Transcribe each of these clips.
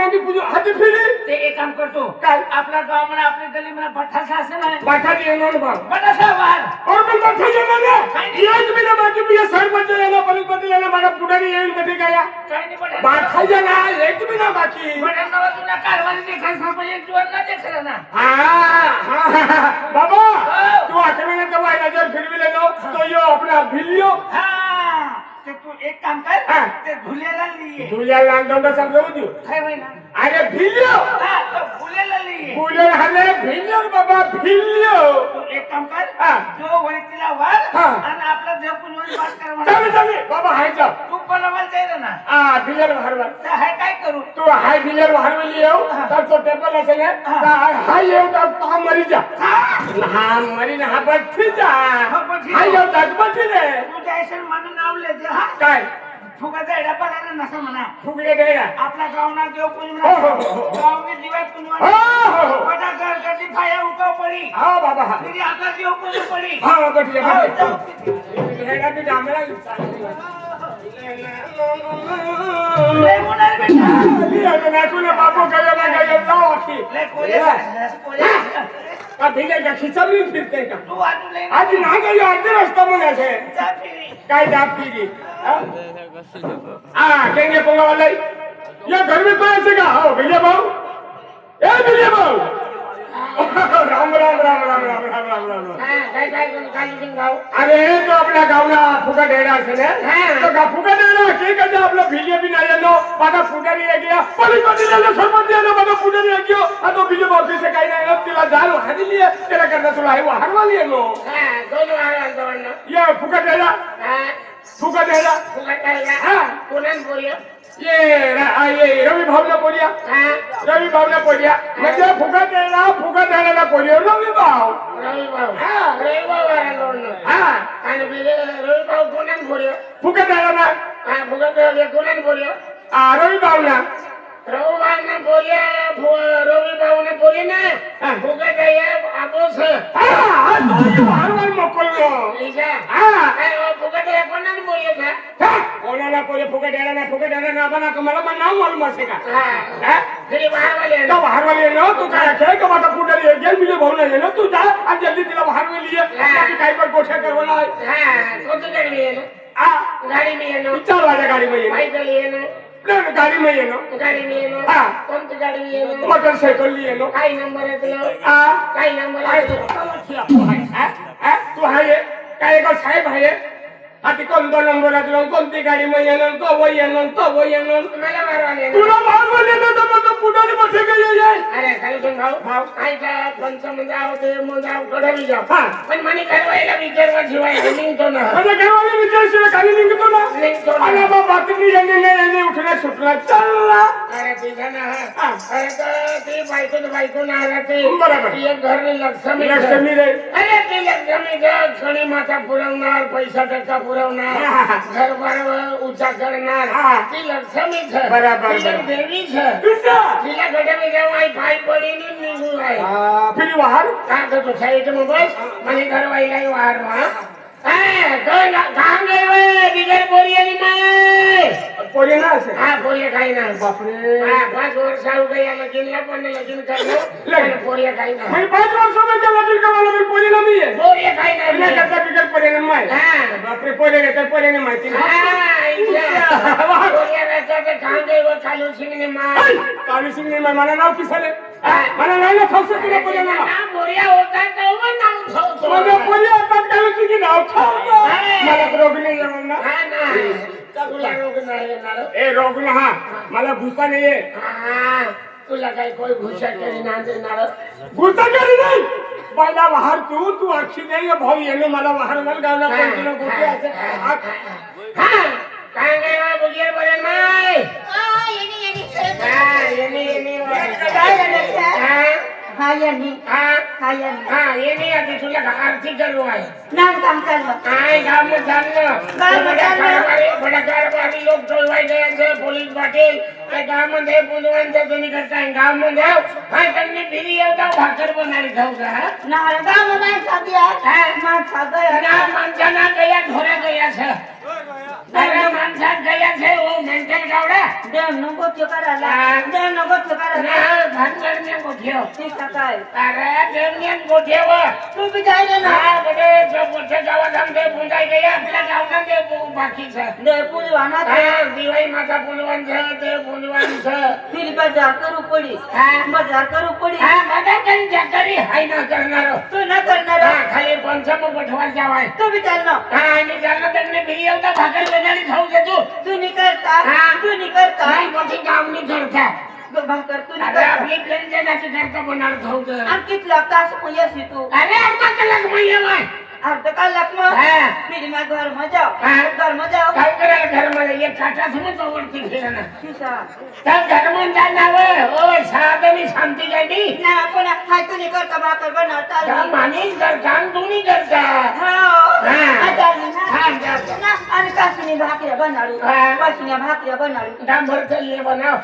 मागे पूजा हाती फिरी ते एक काम करतो काय आपला गाव म्हणा आपली गली म्हणा बठासा असेल ना बाठाची येणार बा बठासा वार और पण बाठाची येणार येत मी ना बाकी मी सरपंच याला पोलीस याला मला पुढारी येईल कधी काय काय नाही बठा बाठाची ना येत मी ना बाकी बठासा तुला कारवानी देखायला सरपंच एक जीवन ना देखायला ना बाबा तू आठवणे तो वायनाजर फिरविले नो तो यो आपला भिलियो ते तू एक काम कर ते धुलेला लिए धुल्याला अंगडा समजू देऊ काय होय ना अरे भिलियो तो धुलेला लिए बोले हले भिलियो बाबा भिलियो तू एक काम कर जो वैतीला वार आणि आपला देव पुनवणी पास कर म्हणा चल चल बाबा हाय जा तू कोणाला जाईल ना भिलियर हरवा तर हाय काय करू तू हाय भिलियर हरवली येऊ तर तो टेबल असेल ना हाय येऊ तर तो मरी जा हा मरी ना हा बठी जा हाय येऊ तर बठी रे तू जायसन म्हणून नाव ले काय फुगाचा एडा पाला नसा म्हणा फुगले देगा आपला गावना देव पुनवणी गावनी दिवा पुनवणी बटा घर करती फाया उकाव पडी हा बाबा हा तुझी आता देव पुनवणी पडी हा बठी बठी हेडा ते जामला ले होणार बेटा लिया तो नाचूने बापू गयो ना गयो लाओ आखी ले कोले का भिले का खिचडी फिरते का तू आजू ले आज ना गयो अर्धे रस्ता म्हणे से जा फिरी काय जाप कीगी केंगे पोंगा वाले ये घर में कोई ऐसे का हो भैया भाऊ ए भैया भाऊ राम राम राम राम राम राम राम राम अरे तो अपना गावना फुका डेरा से ने तो का फुका डेरा के का आपला भिलिया भी नाही नो बादा फुका नहीं गया पली को दिले सरपंच दिले बादा फुका नहीं गयो आ तो भिलिया भाऊ से काही नाही तिला जाल हानी लिए तेरा करना तुला आहे वो हरवा लिए नो दोनों हाल दोनों ये फुका डेरा हां कोणान बोलियो ये रवि भावना बोलिया रवि भावना बोलिया म्हणजे फुका देणार ना बोलियो रवि भाव हां रवि भाऊ वाला दोनों हां आणि बिले रवि भाऊ कोणान बोलियो फुका देणार ना हां फुगा दे कोणान बोलियो रवि भावना रवि भाऊ ने बोलिया रवि भाऊ ने बोली ना फुगा दे आबोस हां तो हरवाल मोकललो इजा हां ए फुगा दे कोणान बोलियो था कोणाला कोणी फुका देणार ना बना मला पण नाव मालूम असे का हां फिर बाहर वाले तो बाहर वाले नो तू काय खेळ का माझा पुढे गेल मिले भाऊ नाही ना तू जा आणि जल्दी तिला बाहर में लिए काय पण गोष्ट करवाना हां कोणती गाडी आहे ना गाडी में आहे ना 4 वाजा गाडी में ये सायकल आहे ना नहीं गाड़ी में ये नो गाड़ी में ये नो हाँ कौन सी गाड़ी में ये नो मोटरसाइकिल लिए नो काई नंबर है तुलो काई नंबर है तू है ये काय का साहेब है आती कोण दो नंबर है तुला कोणती गाडी में ये नो तो वो ये नो मला मारवाले तुला मारवाले ना तो पुढारी बसे गए ये अरे खाली सुन भाऊ काय का पंचम जाओ ते जाओ कडे भी जाओ पण मनी घरवायला विचारवा शिवाय निघतो ना म्हणजे घरवाले विचारशिवाय खाली निघतो ना अरे बाबा तुम्ही यांनी उठला सुटला चला अरे तिथे ना अरे तर ती बायको ना आला ते बरोबर एक घर लक्ष्मी रे अरे ती लक्ष्मी क्षणी माता पुरवणार पैसा टक्का पुरवणार घर ऊंचा करणार ती लक्ष्मी बराबर देवी तिला गडे जाऊ आई पाय पडी निघून आहे फिर बाहर का तो साईड में बस मनी घर वाईला बाहर वहां काम गए बिगर बोरियानी नाही पोरी ना असे पोरिया काही नाही बापरे 5 वर्ष हो गया लगीनला पण लगीन करलो पोरिया काही नाही मैं 5 वर्षों में क्या लगीन का वाला पोरी ना मी है पोरिया काही नाही बिना करता बिगर पोरी ना मैं बापरे पोरी रे पोरी ने माहिती पोरिया रहता तो काम गए वो कालू सिंह ने मार कालू सिंह ने मला नाव किसले मला नाही ना ठोकसे तुला पोरी ना पोरिया होता तो वो नाव ठोकतो मला पोरी आता कालू सिंह नाव ठोकतो मला रोग नाही येणार ना तुला रोग नाही येणार ए रोग ना मला भूसा नाही आहे तुला काय कोई भूसा करी ना देणार भूसा करी नाही पहिला बाहेर तू अक्षी नाही भाऊ येणे मला बाहेर मला गावला पण तुला गोटे असे काय काय बुगियर बरे नाही ये आधी तुला आरती करू आहे काय काम बड़ा कारभारी लोक टोलवाय गए पोलीस पाटील त्या गावामध्ये बुंदवांच्या दोन्ही करताय गावामध्ये त्यांनी फिरी येऊ भाकर बनारी खाऊ का माणसाना गया घोड्या गया माणसात गया वो मेंटल गावडा देव नको त्यो करायला देव नको भानगड गोठ्यो ठीक आहे काय अरे देवण्यान गोठ्याव तू बी जायला ना हा बडे मोठ्या गावात आमचे पुंजाई गेले आपल्या गावात ते बाकीचं दे पुली वाहना हा दिवाळी माता पुलवान ते पुलवान फिर बाजार करू पडी हा बाजार करू पडी हा माझा काही जाकरी हाय ना करणार तू ना करणार हा खाली पंचम पठवाल जावाय तू बी चाल ना हा आणि त्यांना त्यांनी बिरी येऊता भाकर बनाडी खाऊ देतो तू नाही करता हा. तू नाही करता नाही मोठी काम नाही करता भाकर तू नाही अरे करता आपली प्लेन जगाची करता बनाड खाऊ दे आणि कितला तास मग येसी तू अरे अर्धा कलाक महिने माय अर्ध कलाक मग हा. फिर मैं घर में जाओ हा. घर में जाओ काय करायला घर मध्ये एक काटा समज वरती फिरणं किसा त्या घर मध्ये जाणार ओ साधनी शांती गाडी ना आपण हाय तू नाही करता भाकर बनवता काम मानी कर काम तुम्ही करता हा हा. आता हा, जा. ना आणि कासनी भाकऱ्या बनाडू हा. कासनी भाकऱ्या बनाडू डांबर तल्ले बनाव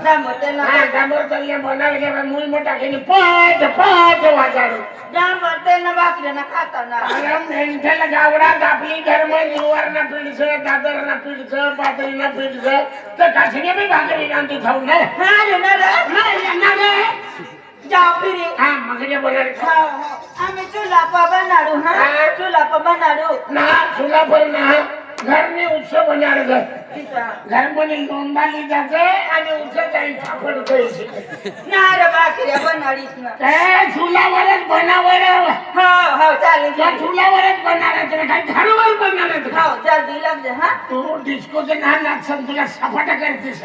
डांबर तेल हा डांबर तल्ले बनावले की मुई मोठा केली पाच पाच वाजाडू डांबर तेल ना भाकऱ्या ना खाता ना अरे मेंढ्याला गावडात आपली घरमध्ये जुवारना पिढचं दादरना पिढचं पातळीना पिढचं तर काशीने बी भाकरी रांधी खाऊ नये हा रे ना रे जाओ फिरी हा मगरे बनाडे हो, हो. आम्ही चुला बनाडू हा हा. चुला बनाडू ना चुला पर ना घर में उत्सव बनाड घर किसा घर मध्ये लोंडाली जाते आणि उत्सव जाईल फापड द्यायची ना रे भाकऱ्या बनाडीस ना त्या चुलावरच बनावर हो हो चालेल त्या चालेल. चुलावरच बनारायचं काय घरावर बनारायचं हो जल्दी लग जा हा तू डिस्कोचं ना नाचन तुला सपाटा करतेस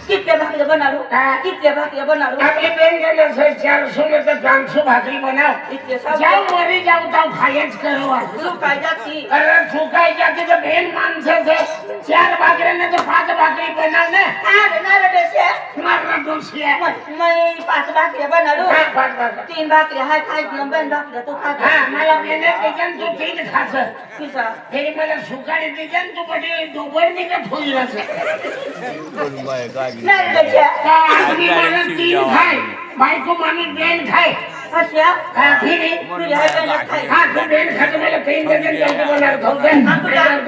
कितल्या भाकऱ्या बनाडू हा. कितल्या भाकऱ्या बनाडू आपली बेन गेलं सर 400 में तर 500 भाकरी बनाव इतके सब जाऊ मरी जाऊ ताव खायच करू तू काय जाती अरे सुकाय जाते तर बेन माणसाचं 4 भाकऱ्याने तर 5 भाकरी बनाव ना अरे ना रे बेसिया मारला डोसिया मैं 5 भाकऱ्या बनाडू हा 5 भाकरी 3 भाकऱ्या हाय खायच ना 2 भाकऱ्या तू खा हा मला बेने त्याच्यान तू 3 खास किसा तरी मला सुकाळी त्याच्यान तू पटे डोबर निघत होईल असं ना रे बेसिया आदमी माणूस 3 खाय बायको माणूस बेन खाय अशा हा फिरी तुझी हाय पहिला खाय हा तू बेन खाते मला 3 डझन जल्दी बनार खाऊ दे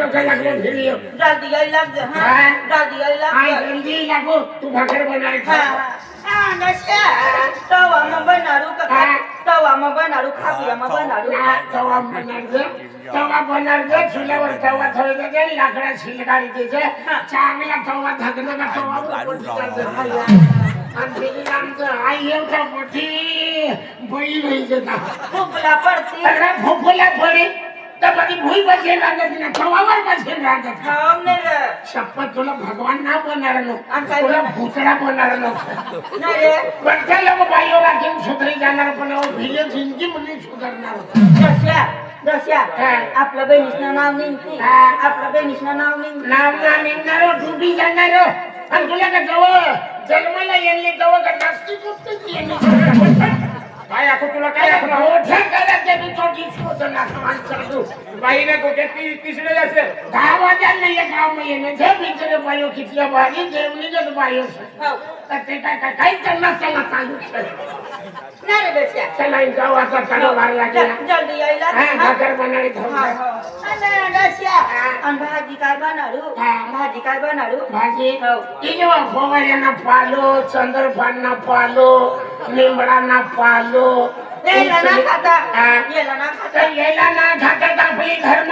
तो लागलो फिरी जल्दी यायला लग जा हा हा. जल्दी यायला हाय लग जा जल्दी लागो तू भाकर बनार हा खा हा नशा तवा मग बनाडू का हा. तवा मग बनाडू खाबिया मग बनाडू तवा बनार दे चुल्यावर तवा ठेवायचा दे लाकडा शिलगाडी द्यायचं चांगला तवा धकलं का तवा आणि फिरी आमचं आई एवढा मोठी बळी घ्यायचं का खूपला पडती अरे भोपला पडे तर कधी भुई बसेल राहत ना तवावर बसेल राहत खाऊ नाही रे शपथ तुला भगवान ना बनणार आणि काय तुला बनणार? भुतडा बनणार नव्हतं नाही रे प्रत्येक लोक बाईवर राखीन सुधरी जाणार पण भिले जिंदगी मुली सुधारणार दस्या दस्या हा. आपल्या बहिणीचं नाव निघते हा. आपल्या बहिणीचं नाव निघते नाव ना निघणार डुबी जाणार आणि तुला का जवळ जन्माला येणली जवळ का नास्तिक होतच येणार काय आता तुला काय आपण मोठ्या करायचं तू तो डिस्कोचं नाच माणसाला बाईने डोक्यात तिसरे असेल गावाच्या नाही गाव मध्ये येणं जे बिचारे बायो कितल्या भारी जेवणीच बायो हो तर ते काय काही त्यांना त्याला चालू नाही रे दस्या चला जाऊ आता चढा मारला गेला जल्दी यायला हा हा. भाकर बनाडी हो, खाऊ हो. आणि दस्या आणि भाजी काय बनाडू हा. भाजी काय बनाडू भाजी हो. इजवा फोगाड्यांना पालो चंद्रफांना पालो निंबळांना पालो यायला ना खाता हा. यायला ना खाता तर यायला ना खातात आपली धर्म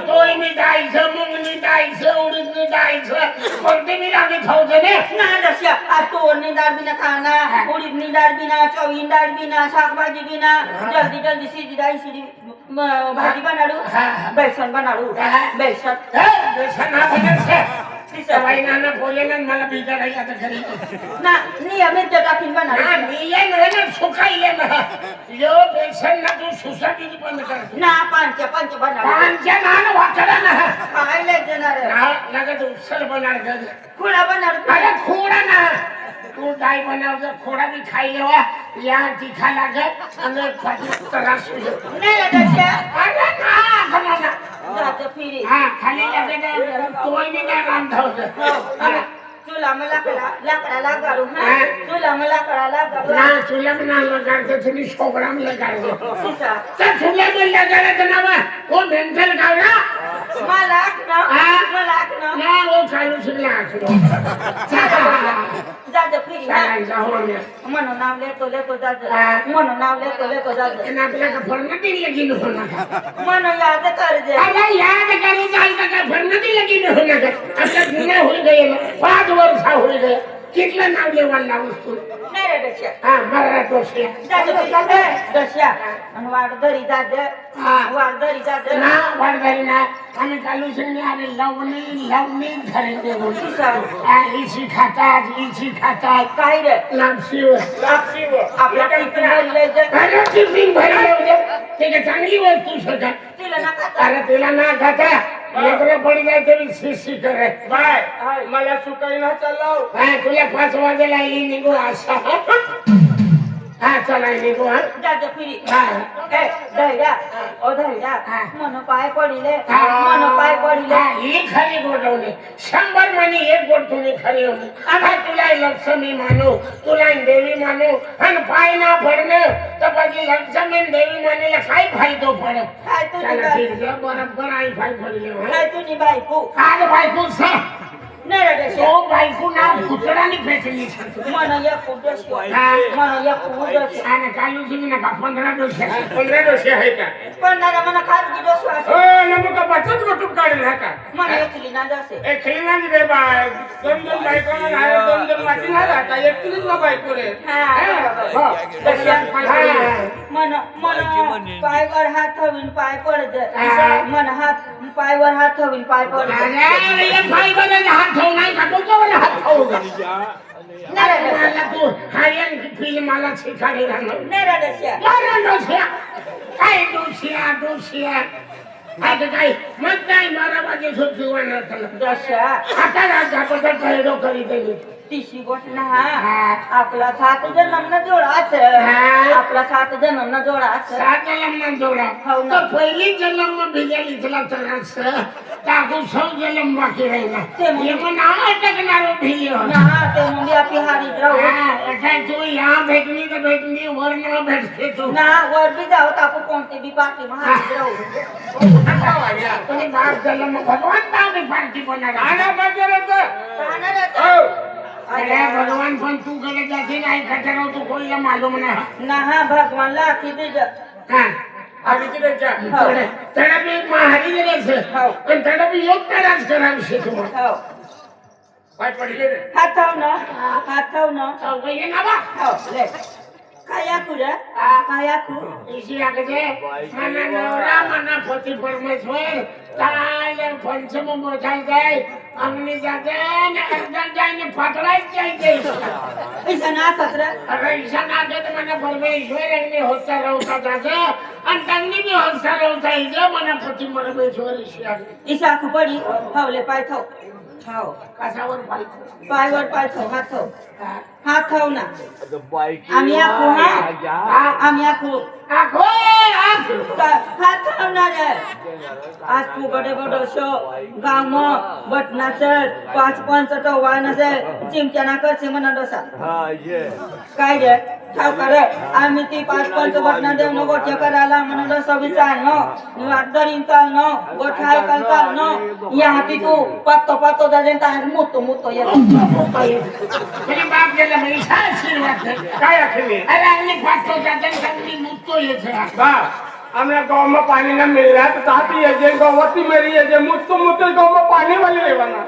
तोय मी जायचं मग मी जायचं उडीद मी जायचं कोणते मी रागी खाऊचं ने ना दस्या आज तोरनी डाळ बिना खाना उडीदनी डाळ बिना चवीन डाळ बिना शाकभाजी बिना जल्दी जल्दी सीधी डाळ सीधी भाजी बनाडू हा. बेसन बनाडू हा. बेसन बेसन हा बनायचं सवाई नाना बोले ना मला बिजा राही आता घरी ना नियमित टाकीन हा, बनाडू मी ये ना सुखाई ये ना यो बेसन ना तू सोसायटी बंद कर ना पंच बनाडू पांच्या नान वाकडा ना काय लय देणार ना लगत उत्सव बनार घर खुडा बनाडू अरे खोडा ना तू डाय बनावचं खोडा बी खाई लेवा या तिखा लागत आणि पाठी त्रास होईल नाही रे दस्या अरे ना खमा ना जातं फिरी हा खाली लागत तोय मी काय राम धावतं चुला मग लाकडा लागाडू हा. चुला मग लाकडा लागाडू ना तुला मी नाही लगाडतं तुम्ही शोभराम लगाडलं किसा त्या तुला मी लगाडायचं नाव ओ मेंटल गावला मला आखणं हा? मला आखणं ना वो चालू शिकला आखलो जात फिरी चालायचा हो ना म्हणून नाव लेतो लेतो जात हा? म्हणून नाव लेतो लेतो जात आणि आपल्याला फरणं दिलं की नको नका म्हणून याद करजे अरे याद करू चालतं का फरणं दिलं की नको नका आपल्या जुन्या होई गए 5 वर्ष होई गए कितलं नाव लेवायला वस्तू नाही रे दशा हा मराठ वर्षी दशा आणि वाडदरी जात हा. वाडदरी जात ना वाडगारी ना आम्ही चालू शिकणे अरे लवणी धरेंगे इसी खातात काय रे लापशीवर आपल्या टिफिन भरले अरे टिफिन भरले होते ते काय चांगली वस्तू शकत तिला नका अरे तिला ना खाता लेकरं पडी जाय तरी शिशी करे बाय मला सुकाई ना चालव तुला 5 वाजेला येईल निघू असा हा चला निघू हा जात फिरी हा. धैर्या ओ धैर्या हा. मन पाय पडिले हा. मन पाय पडिले हा, ही खरी गोठवली 100 मणी एक गोट तुम्ही खरी होली आता तुला लक्ष्मी मानू तुला देवी मानू आणि पाय ना पडणं तर बाकी लक्ष्मी आणि देवी मानेला काय फायदो पडत काय तुझी चला बाई- ठीक आहे बरोबर आई पाय पडले काय तुझी बायको आज बायको सा नाही रे दशा तो बायको ना पुतळाने फेकली मन एक उद्देश हा. मन एक उद्देश आणि कालू तुम्ही नका 15 दिवस 15 डोसे आहे का पण ना मला खाजगी डोस हो नमक बचत कुटुंब काढेल हा का मन एकली ना जसे एकली ना रे बाय 2 बायको ना 2 माती ना राहता एकलीच ना बायको रे मन मन पायवर हात ठेवीन पाय पडत मन हात पायवर हात ठेवीन पाय पडत पाय बघायला हात ठेवू नाही का डोक्यावर हात ठेवू का मला तू हरियाण फिल्म मला शिकायला लागलो नाही रे दशा काय डोसिया आता काय मग काय माराबाजी सुट्टी वाढणार दशा आता राजा पहिलो करीत तिशी गोट ना आपला 7 जन्म जोडाच आपला 7 जन्म जोडाच सात जन्म जोडा हो ना. तर पहिली जन्म भिजल इथला त्रास टाकू 100 जन्म बाकी राहिला ते मग- हे पण नाव टाकणार भिली ना ते म्हणजे आपली हारीत राहू तू या भेटली तर भेटली वर न भेटते तू ना वर बी जाऊ तापू कोणते बी पाठी मग हारीत राहू तुम्ही बाप जन्म भगवान नाव पार्टी बनणार आना बाजारात राहणार आता. हो अरे भगवान पण तू कडे जाते नाही खटराव तू कोणला मालूम नाही ना हा भगवानला आखी बीज हा आधीची त्यांच्या त्याला मी महारी गेले हो. पण त्याला मी योग्य राजकारण शिकवू हो पाय पडले रे हात ठेव ना हात ठेव ना चौकशी ना बा हो ले काय आखू रे काय आखू इसी आगजे मना नवरा मना पती परमेश्वर काल पंचम मोठा जाय अग्नि जाते अर्धा जायने फाटलाच जायचे ऐसा ना सत्र अरे ईशा नागत मना परमेश्वर अग्नि होता रहता जाते आणि त्यांनी बी होता रहता इथे मना पती परमेश्वर इशी आगजे ऐसा आखू पडी हवले पाय ठेव हो कसावर पाहिजे पायवर पाय ठेव हात ठेव ना आम्ही आखू हा आम्ही आखू आखो आखो हात ठेव ना रे आज तू बडे बडो शो गाव म बटना सर 5 टोवा नसे चिमट्या ना करचे म्हणा डोसा काय रे ठाव कर आम्ही ती 5 बटना देव न गोठ्या करायला म्हणून डोसा विचार न वाटदरीन चाल न गोठा ऐकाल चाल न या हाती तू पातो दादे तार मुतो येतो मेरे बाप गेला मी आशीर्वाद काय आखली अरे आम्ही फाटतो जाते त्यांनी मुक्तो येते बा हमरा गांव में पानी न मिल रहा है तो ताती है जे गौवती मेरी है जे मुझको गांव में पानी वाली रेवाना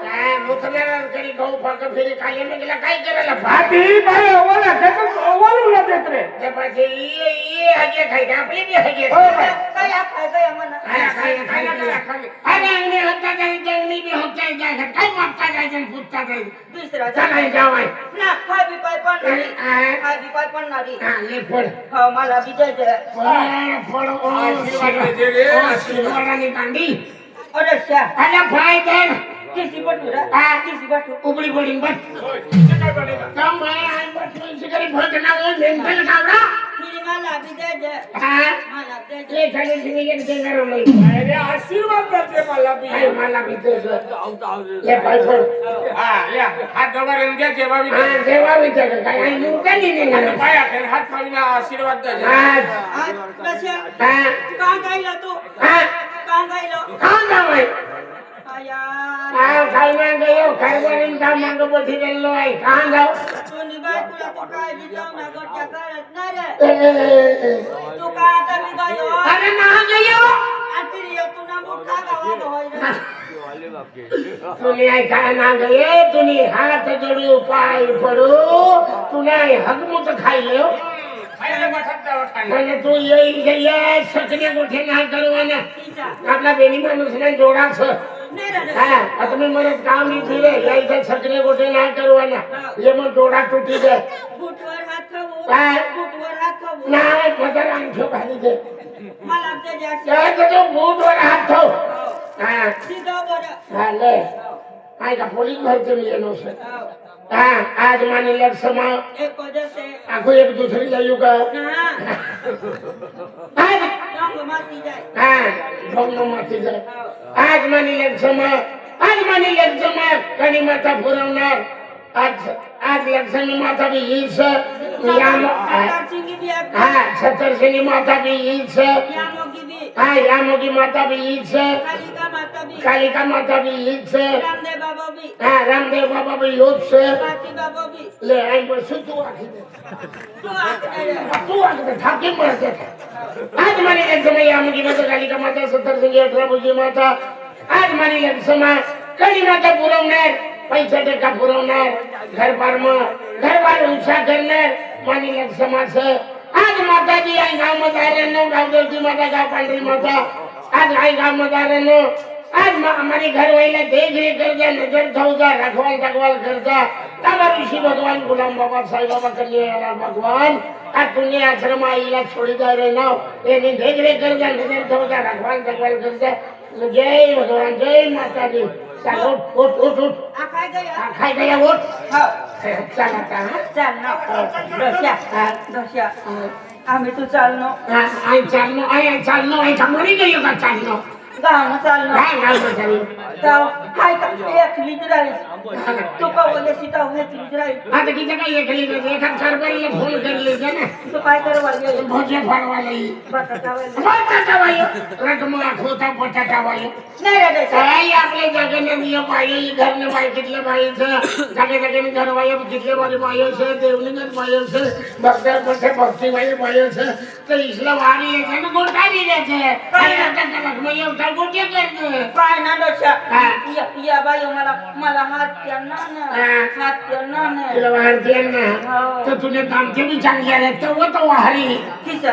मुखल्याला करी गहू फाक फेरी खाली में गेला काय करायला भाती भाई ओवल है तो ओवल उला देत रे ते पाजे ये हगे खाय का आपली बी हगे काय आखाय काय म्हणा अरे अंगणे होता जाय जंगली बी होता जाय काय मागता जाय जन पुत्ता जाय दुसरा चला जावाय ना हाय बी पाय पडणारी हा ले पड हो मला बी जायचं पड आशीर्वाद दे रे, आशीर्वादाने कांडी अरे शा अरे भाई दर किसी बटू रे किसी बटू उबडी पडिंग बट काय बनेगा काम भाई आई बट शिकारी भोजना वो मेंटल कावडा फिर मला बी जायचं हा मला जायचं ले खाली सिंगे के करो लई अरे आशीर्वाद देते मला भी आई मला भी दे ले भाई पड हां या हात दवा रंग्या जेवा भी हा देवा विचार काय आई मुकाली नाही पाय आखल हात खालीना आशीर्वाद दे आज आज कशा हा का गायला तू हा का गायला खान जावाय बाया काय मांग येऊ कारभारीन का मांग बठी गेलो आहे कहाँ जाऊ कोणी बाय तुला तू काय विचारू ना गोट्या करत नाही रे तू काय आता मी गायो अरे ना गयो आखिर ये तू ना मोठा गावा होय ना तुने काय ना गये तुने हात जोडू पाय पडू तुला हगमुत खायले हो खायला मठात दवाखाना. आणि तू ये सकने गोठे नाही करवाना तिचा आपला बेनी माणूस नाही जोडाच नाही रे हा आता मी म्हणत काम नाही दिले यायचं सकने गोठे नाही करवाना ये मग जोडा तुटी दे बुटवर हात काय? खाऊ बुटवर हात खाऊ नाही मदर अंगठो घाली दे मला ते जास्त त्याचं तो बूटवर हात ठेव हा सीधा बरं हा ले काय का पोलीस भरते मी येणं सर हो. हाँ आज माने लग समा एक वजह से आखो एक दूसरी जायु का ना आज रंग माती जाए हाँ भंग माती जाए हो. आज माने लग समा कणी माता पुरवणार आज लक्ष्मी माता भी हीच याम सरदार सिंह भी आप हाँ सत्तरसिंगी माता भी हीच यामोगी भी हाँ यामोगी माता भी हीच कालिका माता भी कालिका माता भी हीच रामदेव बाबा भी हाँ रामदेव बाबा भी हीच पाती बाबा भी ले आई बसू तू आखी दे तू आके दे तू आगे ठाके मरते आज माने एक समय यामोगी माता कालिका माता सत्तरसिंगी अठराभुजी माता आज माने एक समय कणी माता पुरवणार पैसा टेका पुरवणार घरबार उंचा करणार मानी एक समाज आज माताजी आई गाव मध्ये गावदेवची माता गाव पांढरी माता आज आई गाव मध्ये आज हमारी घर वाले देख रेख करजा नजर ठेवजा रखवाल तकवाल करजा तब ऋषि भगवान गुलाम बाबा साईं बाबा कन्या भगवान आज पुण्य आश्रम आईला छोड़ी जा रहे ना ये देख रेख करजा नजर ठेवजा रखवाल तकवाल करजा जय भगवान जय माता दी उठ आखाय गया खाई गया उठ हो चल आता चल ना दोस्या आम्ही तू चालनो आई चालनो आई कमरी गई का चालनो गावनो चालनो काय गाव चालनो गाव हाय का एक लिटर आहे तू का बोले सीता हो एक लिटर आहे आता किती काय एकली एका सरबारीला फोन करले ना तू काय करवाल गेली भोजे फरवाली बटाटा वाली रकम खोता बटाटा वाली नाही रे देसा काय आपल्या जगाने नियम बाई घरने बाई कितले बाईचं जागे घर बाई कितले बारी बाईचं देवलिंगत बाईचं भक्तर कोठे भक्ती बाईचं तर इसला वारी यायचं ना गोटारी द्यायचं काय आता लग्न येऊता गोटे करते काय ना दोस्या हा. या बाई मला हात त्यांना हात त्यांना तुला वारते ना हो. तर तुझे दामचे बी चांगले आहेत तर वो तो वारी किसा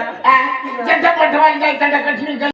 जगह पटवायला जायचं कठीण